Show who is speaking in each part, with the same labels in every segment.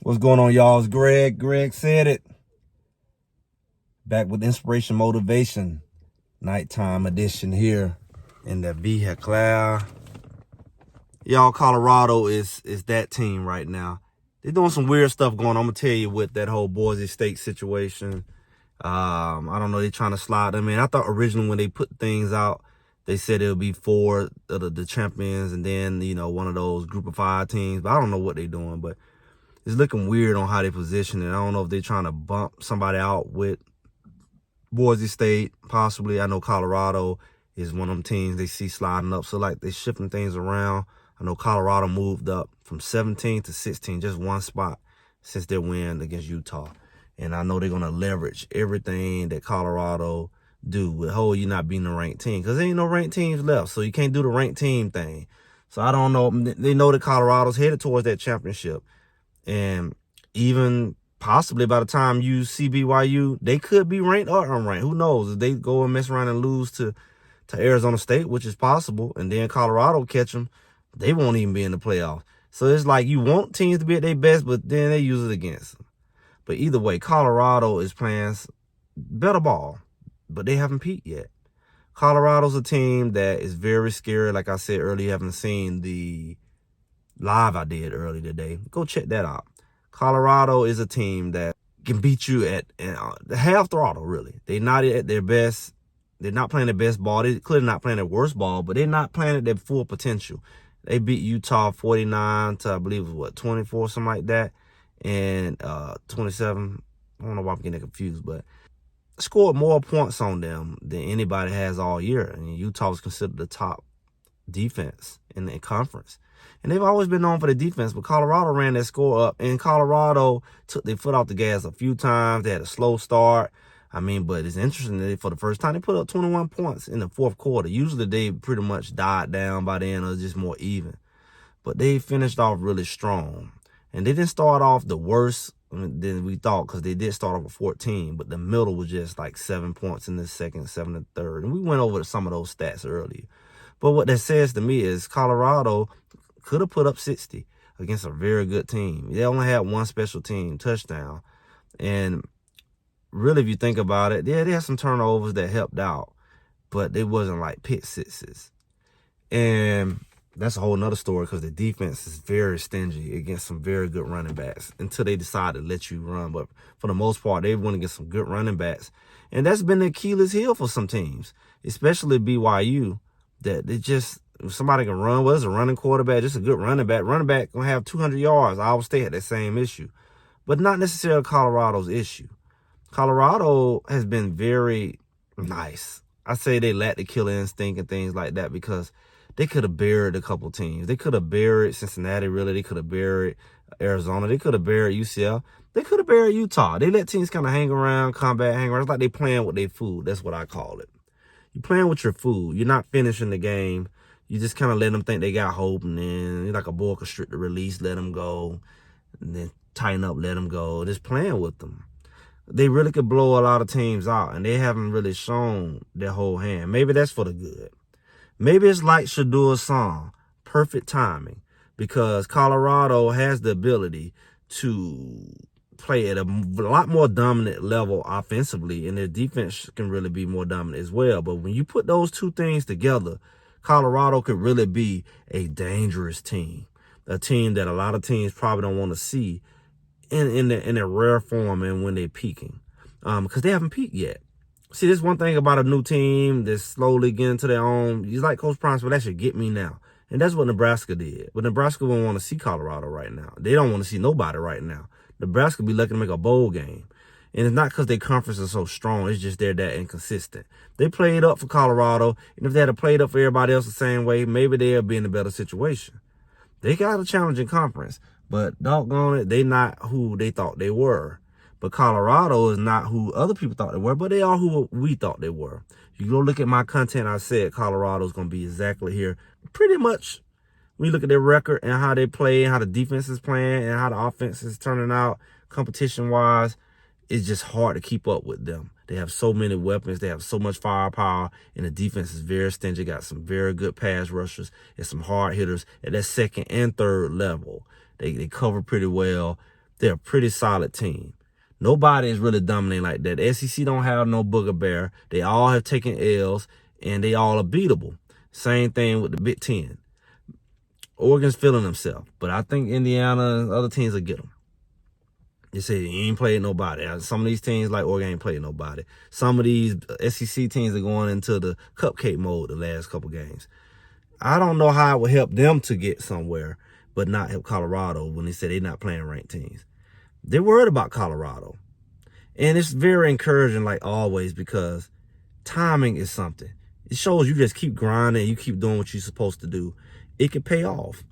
Speaker 1: What's going on, y'all? It's Greg. Greg said it. Back with inspiration, motivation, nighttime edition here in the vehicle. Y'all, Colorado is that team right now. They're doing some weird stuff going on. I'm gonna tell you with that whole Boise State situation. I don't know. They're trying to slide them in. I thought originally when they put things out, they said it would be four of the champions and then, one of those group of 5 teams. But I don't know what they're doing. But it's looking weird on how they position it. I don't know if they're trying to bump somebody out with Boise State, possibly. I know Colorado is one of them teams they see sliding up. So, they're shifting things around. I know Colorado moved up from 17 to 16, just one spot since their win against Utah. And I know they're going to leverage everything that Colorado do with you not being a ranked team. Because there ain't no ranked teams left, so you can't do the ranked team thing. So I don't know. They know that Colorado's headed towards that championship. And even possibly by the time you see BYU, they could be ranked or unranked. Who knows? If they go and mess around and lose to Arizona State, which is possible, and then Colorado catch them, they won't even be in the playoffs. So it's like you want teams to be at their best, but then they use it against them. But either way, Colorado is playing better ball, but they haven't peaked yet. Colorado's a team that is very scary. Like I said earlier, you haven't seen the live I did earlier today. Go check that out. Colorado is a team that can beat you at half throttle, really. They're not at their best. They're not playing their best ball. They're clearly not playing their worst ball, but they're not playing at their full potential. They beat Utah 49 to, I believe, 24, something like that, and 27. I don't know why I'm getting confused, but scored more points on them than anybody has all year. And Utah was considered the top defense in the conference. And they've always been known for the defense, but Colorado ran that score up, and Colorado took their foot off the gas a few times. They had a slow start. But it's interesting that for the first time, they put up 21 points in the fourth quarter. Usually they pretty much died down by then, or just more even. But they finished off really strong. And they didn't start off the worst than we thought, because they did start off with 14, but the middle was just like 7 points in the second, 7 in the third. And we went over some of those stats earlier. But what that says to me is Colorado could have put up 60 against a very good team. They only had one special team touchdown. And really, if you think about it, yeah, they had some turnovers that helped out, but they wasn't like pick sixes. And that's a whole nother story, because the defense is very stingy against some very good running backs until they decide to let you run. But for the most part, they want to get some good running backs. And that's been the Achilles heel for some teams, especially BYU, that they just, if somebody can run, well, it's a running quarterback, just a good running back. Running back going to have 200 yards. Iowa State had that same issue, but not necessarily Colorado's issue. Colorado has been very nice. I say they lack the killer instinct and things like that, because they could have buried a couple teams. They could have buried Cincinnati, really. They could have buried Arizona. They could have buried UCF. They could have buried Utah. They let teams kind of hang around, combat, hang around. It's like they playing with their food. That's what I call it. You're playing with your food. You're not finishing the game. You just kind of let them think they got hope, and then you're like a boa constrictor release, let them go, and then tighten up, let them go. Just playing with them. They really could blow a lot of teams out, and they haven't really shown their whole hand. Maybe that's for the good. Maybe it's like Shedeur's song, perfect timing, because Colorado has the ability to play at a lot more dominant level offensively, and their defense can really be more dominant as well. But when you put those two things together, Colorado could really be a dangerous team, a team that a lot of teams probably don't want to see in their rare form and when they're peaking, because they haven't peaked yet. See, there's one thing about a new team that's slowly getting to their own. He's like Coach Prime, but that should get me now. And that's what Nebraska did. But Nebraska won't want to see Colorado right now. They don't want to see nobody right now. Nebraska be lucky to make a bowl game. And it's not because their conference is so strong. It's just they're that inconsistent. They played up for Colorado. And if they had played up for everybody else the same way, maybe they'll be in a better situation. They got a challenging conference. But doggone it, they not who they thought they were. But Colorado is not who other people thought they were, but they are who we thought they were. You go look at my content, I said Colorado's going to be exactly here. Pretty much, when you look at their record and how they play, and how the defense is playing, and how the offense is turning out competition-wise, it's just hard to keep up with them. They have so many weapons. They have so much firepower, and the defense is very stingy. Got some very good pass rushers and some hard hitters at that second and third level. They cover pretty well. They're a pretty solid team. Nobody is really dominating like that. The SEC don't have no booger bear. They all have taken L's, and they all are beatable. Same thing with the Big Ten. Oregon's feeling themselves, but I think Indiana and other teams will get them. You say he ain't played nobody. Some of these teams like Oregon ain't played nobody. Some of these SEC teams are going into the cupcake mode the last couple games. I don't know how it would help them to get somewhere, but not help Colorado when they say they're not playing ranked teams. They're worried about Colorado. And it's very encouraging, like always, because timing is something. It shows you just keep grinding, you keep doing what you're supposed to do. It can pay off.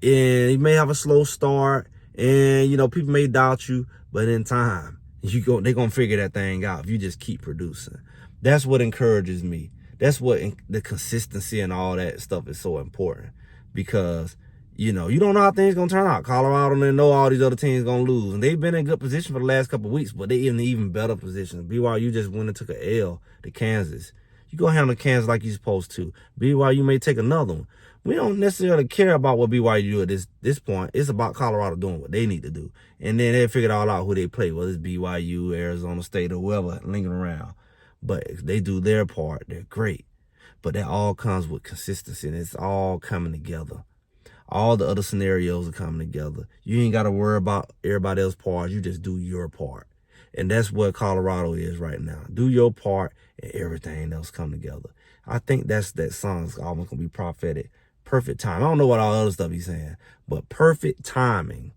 Speaker 1: And you may have a slow start, and people may doubt you, but in time, they're gonna figure that thing out if you just keep producing. That's what encourages me. That's what the consistency and all that stuff is so important, because you don't know how things gonna turn out. Colorado didn't know all these other teams gonna lose, and they've been in good position for the last couple of weeks, but they in an even better position. BYU just went and took an L to Kansas. You go handle Kansas like you're supposed to. BYU may take another one. We don't necessarily care about what BYU do at this point. It's about Colorado doing what they need to do, and then they figure it all out who they play, whether it's BYU, Arizona State, or whoever lingering around. But if they do their part, they're great. But that all comes with consistency, and it's all coming together. All the other scenarios are coming together. You ain't got to worry about everybody else's part. You just do your part. And that's what Colorado is right now. Do your part, and everything else come together. I think that song's almost going to be prophetic. Perfect time. I don't know what all other stuff he's saying, but perfect timing.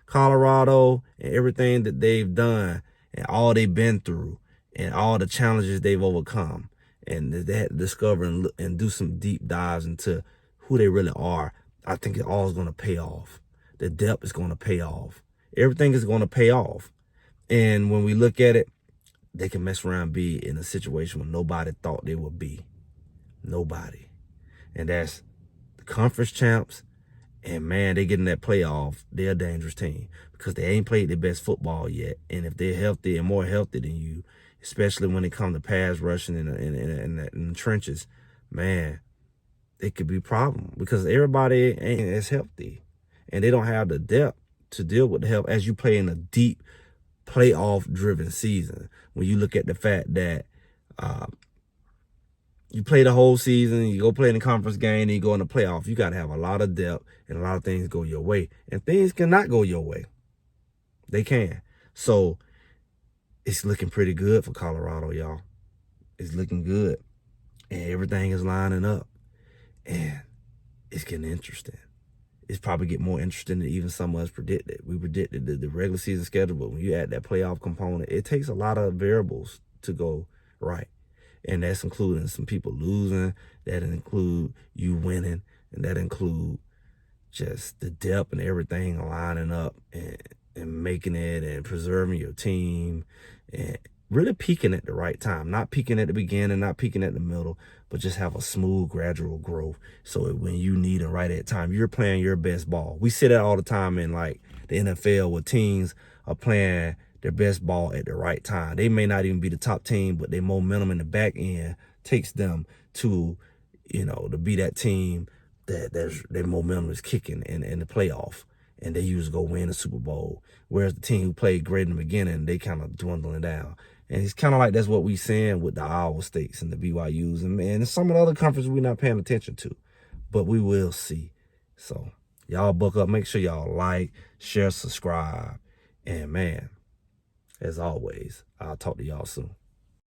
Speaker 1: Colorado and everything that they've done and all they've been through and all the challenges they've overcome, and they had to discover and do some deep dives into who they really are. I think it all is going to pay off. The depth is going to pay off. Everything is going to pay off. And when we look at it, they can mess around and be in a situation where nobody thought they would be. Nobody. And that's the conference champs. And, man, they get in that playoff. They're a dangerous team because they ain't played their best football yet. And if they're healthy and more healthy than you, especially when it comes to pass rushing in the trenches, man, it could be a problem because everybody ain't as healthy, and they don't have the depth to deal with the health as you play in a deep playoff-driven season. When you look at the fact that you play the whole season, you go play in the conference game, and you go in the playoff, you got to have a lot of depth and a lot of things go your way. And things cannot go your way. They can. So it's looking pretty good for Colorado, y'all. It's looking good. And everything is lining up. And it's getting interesting. It's probably get more interesting than even some of us predicted. We predicted the regular season schedule, but when you add that playoff component, it takes a lot of variables to go right. And that's including some people losing, that include you winning, and that include just the depth and everything lining up and making it and preserving your team and really peaking at the right time. Not peaking at the beginning, not peaking at the middle, but just have a smooth, gradual growth. So when you need it right at time, you're playing your best ball. We see that all the time in like the NFL where teams are playing their best ball at the right time. They may not even be the top team, but their momentum in the back end takes them to, to be that team that their momentum is kicking in the playoff. And they usually go win the Super Bowl. Whereas the team who played great in the beginning, they kind of dwindling down. And it's kind of like that's what we seeing with the Iowa States and the BYUs. And, man, some of the other conferences we're not paying attention to. But we will see. So, y'all buck up. Make sure y'all like, share, subscribe. And, man, as always, I'll talk to y'all soon.